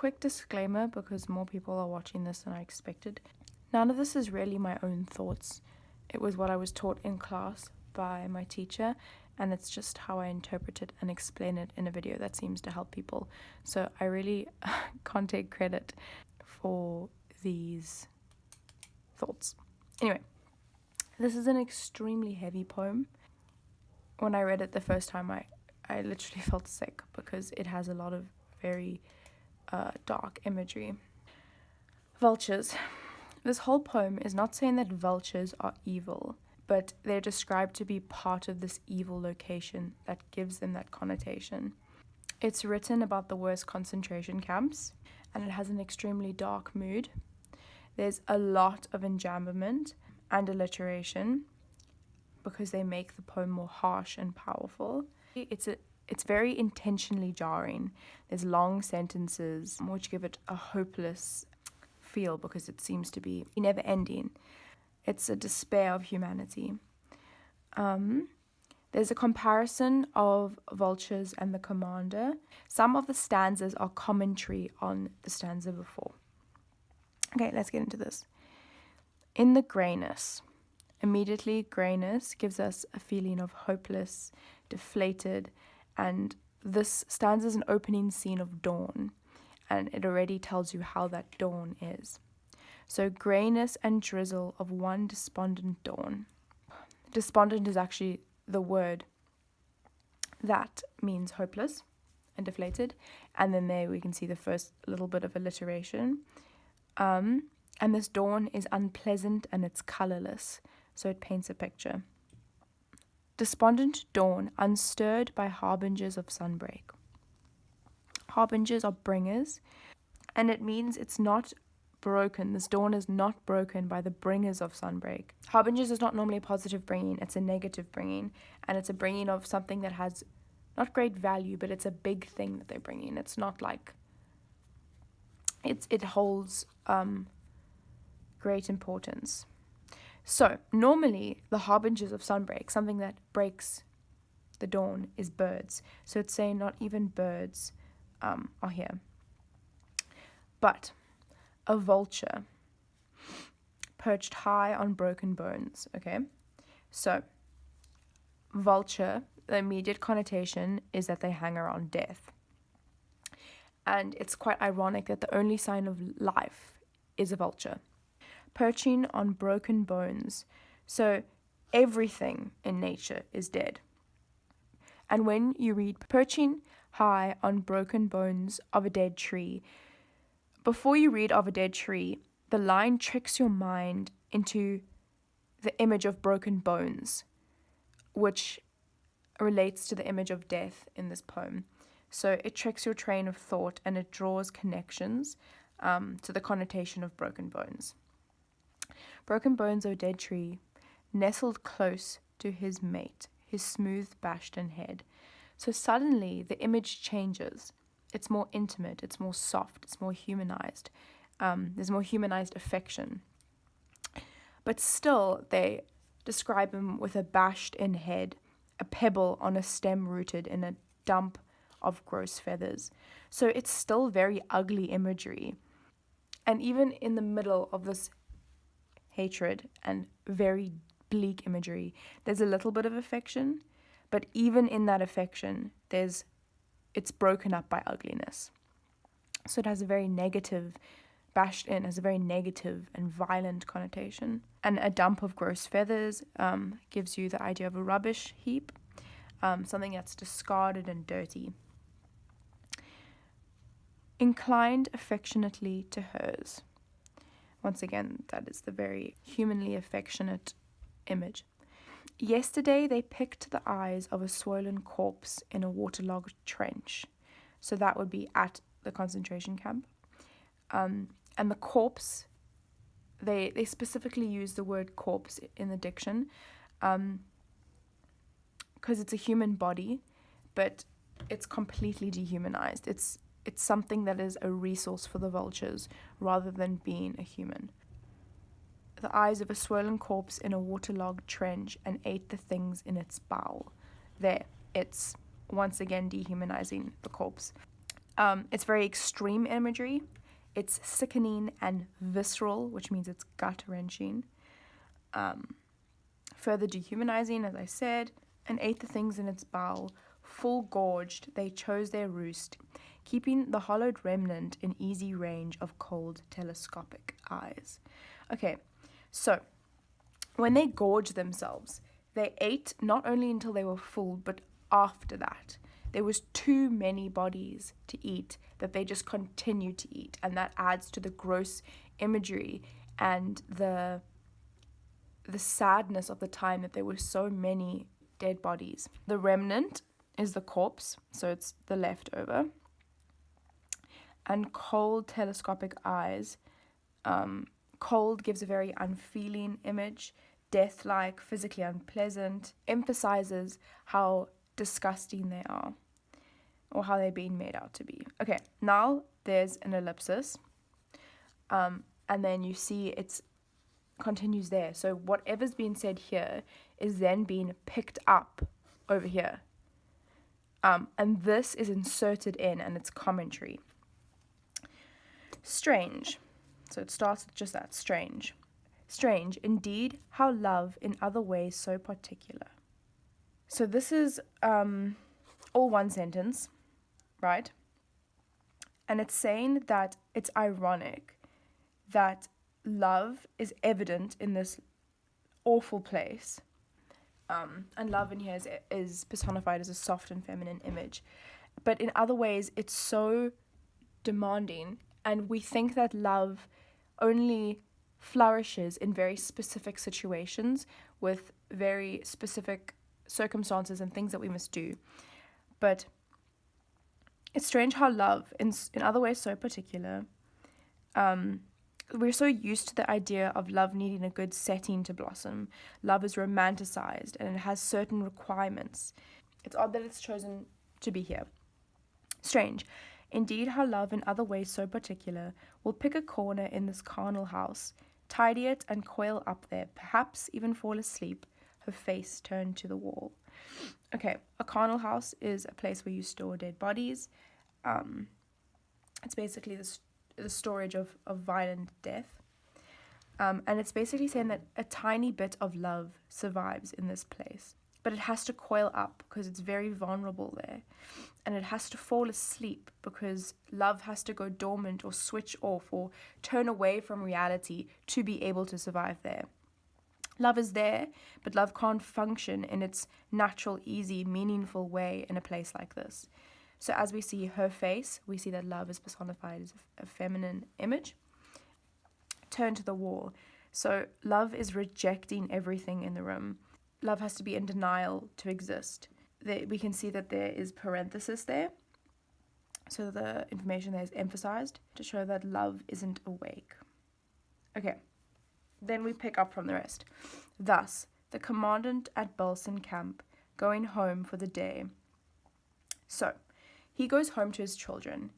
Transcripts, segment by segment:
quick disclaimer, because more people are watching this than I expected. None of this is really my own thoughts. It was what I was taught in class by my teacher, and it's just how I interpret it and explain it in a video that seems to help people. So I really can't take credit for these thoughts. Anyway, this is an extremely heavy poem. When I read it the first time, I literally felt sick because it has a lot of very dark imagery. Vultures. This whole poem is not saying that vultures are evil, but they're described to be part of this evil location that gives them that connotation. It's written about the worst concentration camps, and it has an extremely dark mood. There's a lot of enjambment and alliteration because they make the poem more harsh and powerful. It's very intentionally jarring. There's long sentences which give it a hopeless feel because it seems to be never ending. It's a despair of humanity. There's a comparison of vultures and the commander. Some of the stanzas are commentary on the stanza before. Okay, let's get into this. In the greyness. Immediately, greyness gives us a feeling of hopeless, deflated, and this stanza is an opening scene of dawn, and it already tells you how that dawn is. So, greyness and drizzle of one despondent dawn. Despondent is actually the word that means hopeless and deflated, and then there we can see the first little bit of alliteration. And this dawn is unpleasant and it's colourless, so it paints a picture. Despondent dawn, unstirred by harbingers of sunbreak. Harbingers are bringers, and it means it's not broken. This dawn is not broken by the bringers of sunbreak. Harbingers is not normally a positive bringing, it's a negative bringing, and it's a bringing of something that has not great value, but it's a big thing that they're bringing. It's not like it holds great importance. So normally the harbingers of sunbreak, something that breaks the dawn, is birds. So it's saying not even birds are here. But a vulture perched high on broken bones. Okay, so vulture, the immediate connotation is that they hang around death. And it's quite ironic that the only sign of life is a vulture. Perching on broken bones. So everything in nature is dead. And when you read perching high on broken bones of a dead tree, before you read of a dead tree, the line tricks your mind into the image of broken bones, which relates to the image of death in this poem. So it tricks your train of thought and it draws connections to the connotation of broken bones. Broken bones of a dead tree, nestled close to his mate, his smooth Bashton head. So suddenly the image changes. It's more intimate, it's more soft, it's more humanized. There's more humanized affection. But still, they describe him with a bashed-in head, a pebble on a stem rooted in a dump of gross feathers. So it's still very ugly imagery. And even in the middle of this hatred and very bleak imagery, there's a little bit of affection, but even in that affection, it's broken up by ugliness. So it has a very negative, bashed in has a very negative and violent connotation. And a dump of gross feathers gives you the idea of a rubbish heap, something that's discarded and dirty. Inclined affectionately to hers. Once again, that is the very humanly affectionate image. Yesterday they picked the eyes of a swollen corpse in a waterlogged trench. So that would be at the concentration camp. And the corpse, they specifically use the word corpse in the diction because it's a human body, but it's completely dehumanized. It's something that is a resource for the vultures rather than being a human. The eyes of a swollen corpse in a waterlogged trench and ate the things in its bowel. There, it's once again dehumanizing the corpse. It's very extreme imagery. It's sickening and visceral, which means it's gut-wrenching. Further dehumanizing, as I said, and ate the things in its bowel. Full gorged, they chose their roost, keeping the hollowed remnant in easy range of cold telescopic eyes. Okay, so when they gorged themselves, they ate not only until they were full, but after that. There was too many bodies to eat that they just continued to eat, and that adds to the gross imagery and the sadness of the time that there were so many dead bodies. The remnant is the corpse, so it's the leftover. And cold telescopic eyes. Cold gives a very unfeeling image, death-like, physically unpleasant, emphasizes how disgusting they are, or how they're being made out to be. Okay, now there's an ellipsis, and then you see it's continues there. So whatever's being said here is then being picked up over here. And this is inserted in, and it's commentary. Strange. So it starts with just that, strange. Strange, indeed, how love in other ways so particular. So this is all one sentence, right? And it's saying that it's ironic that love is evident in this awful place. And love in here is personified as a soft and feminine image. But in other ways, it's so demanding. And we think that love only flourishes in very specific situations with very specific circumstances and things that we must do. But it's strange how love, in other ways so particular, we're so used to the idea of love needing a good setting to blossom. Love is romanticized and it has certain requirements. It's odd that it's chosen to be here. Strange. Indeed, how love in other ways so particular will pick a corner in this carnal house, tidy it and coil up there, perhaps even fall asleep, her face turned to the wall. Okay, a carnal house is a place where you store dead bodies. It's basically the storage of violent death. And it's basically saying that a tiny bit of love survives in this place. But it has to coil up because it's very vulnerable there. And it has to fall asleep because love has to go dormant or switch off or turn away from reality to be able to survive there. Love is there, but love can't function in its natural, easy, meaningful way in a place like this. So as we see her face, we see that love is personified as a feminine image. Turn to the wall. So love is rejecting everything in the room. Love has to be in denial to exist. We can see that there is parenthesis there. So the information there is emphasized to show that love isn't awake. Okay, then we pick up from the rest. Thus, the commandant at Belsen camp, going home for the day. So, he goes home to his children.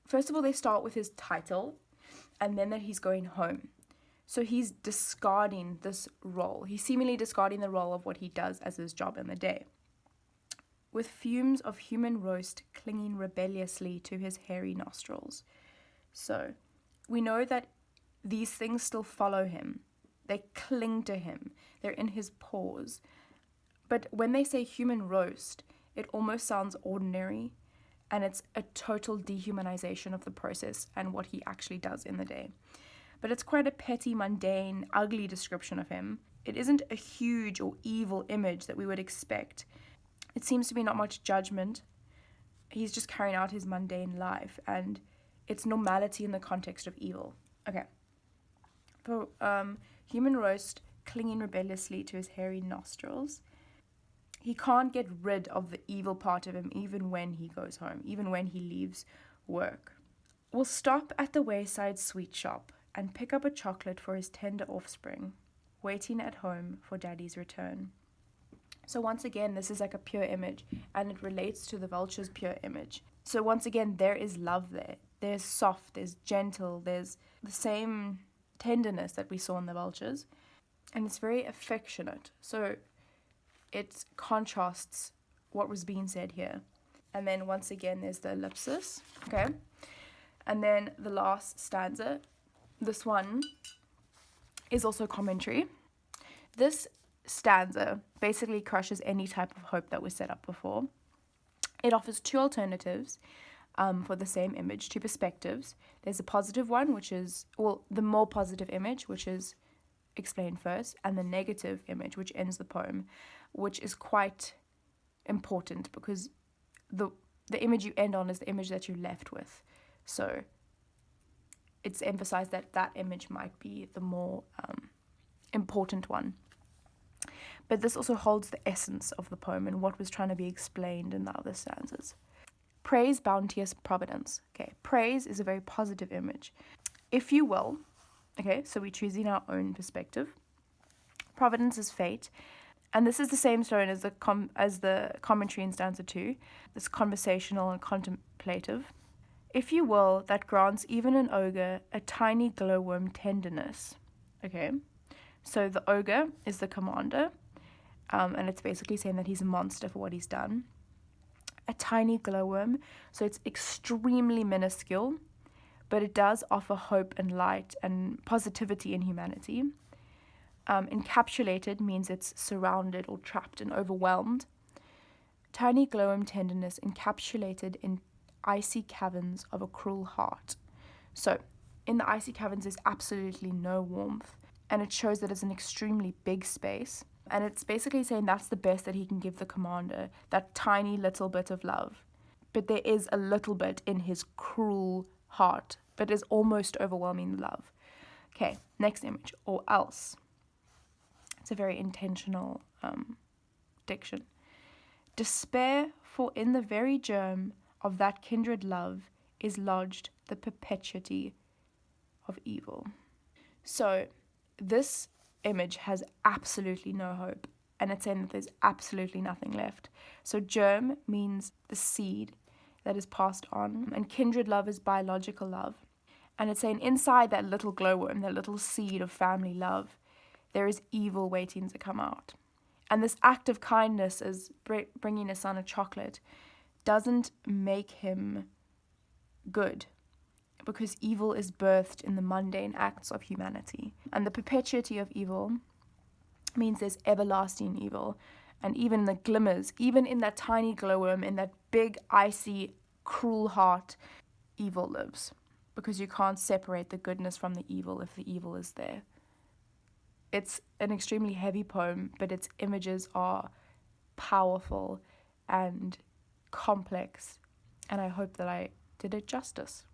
First of all, they start with his title, and then that he's going home. So he's discarding this role. He's seemingly discarding the role of what he does as his job in the day. With fumes of human roast clinging rebelliously to his hairy nostrils. So we know that these things still follow him. They cling to him. They're in his pores. But when they say human roast, it almost sounds ordinary, and it's a total dehumanization of the process and what he actually does in the day. But it's quite a petty, mundane, ugly description of him. It isn't a huge or evil image that we would expect. It seems to be not much judgment. He's just carrying out his mundane life, and it's normality in the context of evil. Okay. For human roast clinging rebelliously to his hairy nostrils. He can't get rid of the evil part of him even when he goes home, even when he leaves work. We'll stop at the wayside sweet shop and pick up a chocolate for his tender offspring, waiting at home for daddy's return. So once again, this is like a pure image, and it relates to the vulture's pure image. So once again, there is love there. There's soft, there's gentle, there's the same tenderness that we saw in the vultures, and it's very affectionate. So it contrasts what was being said here. And then once again, there's the ellipsis, okay? And then the last stanza, this one is also commentary. This stanza basically crushes any type of hope that was set up before. It offers two alternatives for the same image, two perspectives. There's a positive one, which is, well, the more positive image, which is explained first, and the negative image, which ends the poem, which is quite important because the image you end on is the image that you're left with. So it's emphasized that that image might be the more important one. But this also holds the essence of the poem and what was trying to be explained in the other stanzas. Praise, bounteous providence. Okay, praise is a very positive image. If you will, okay, so we're choosing our own perspective. Providence is fate. And this is the same stone as the commentary in stanza 2. It's conversational and contemplative. If you will, that grants even an ogre a tiny glowworm tenderness. Okay, so the ogre is the commander, and it's basically saying that he's a monster for what he's done. A tiny glowworm, so it's extremely minuscule, but it does offer hope and light and positivity in humanity. Encapsulated means it's surrounded or trapped and overwhelmed. Tiny glowworm tenderness encapsulated in icy caverns of a cruel heart. So, in the icy caverns there's absolutely no warmth, and it shows that it's an extremely big space. And it's basically saying that's the best that he can give the commander, that tiny little bit of love. But there is a little bit in his cruel heart, but is almost overwhelming love. Okay, next image, or else. It's a very intentional diction. Despair, for in the very germ of that kindred love is lodged the perpetuity of evil. So this image has absolutely no hope, and it's saying that there's absolutely nothing left. So germ means the seed that is passed on, and kindred love is biological love. And it's saying inside that little glowworm, that little seed of family love, there is evil waiting to come out. And this act of kindness, as bringing a son a chocolate, doesn't make him good, because evil is birthed in the mundane acts of humanity. And the perpetuity of evil means there's everlasting evil. And even in the glimmers, even in that tiny glowworm, in that big, icy, cruel heart, evil lives. Because you can't separate the goodness from the evil if the evil is there. It's an extremely heavy poem, but its images are powerful and complex, and I hope that I did it justice.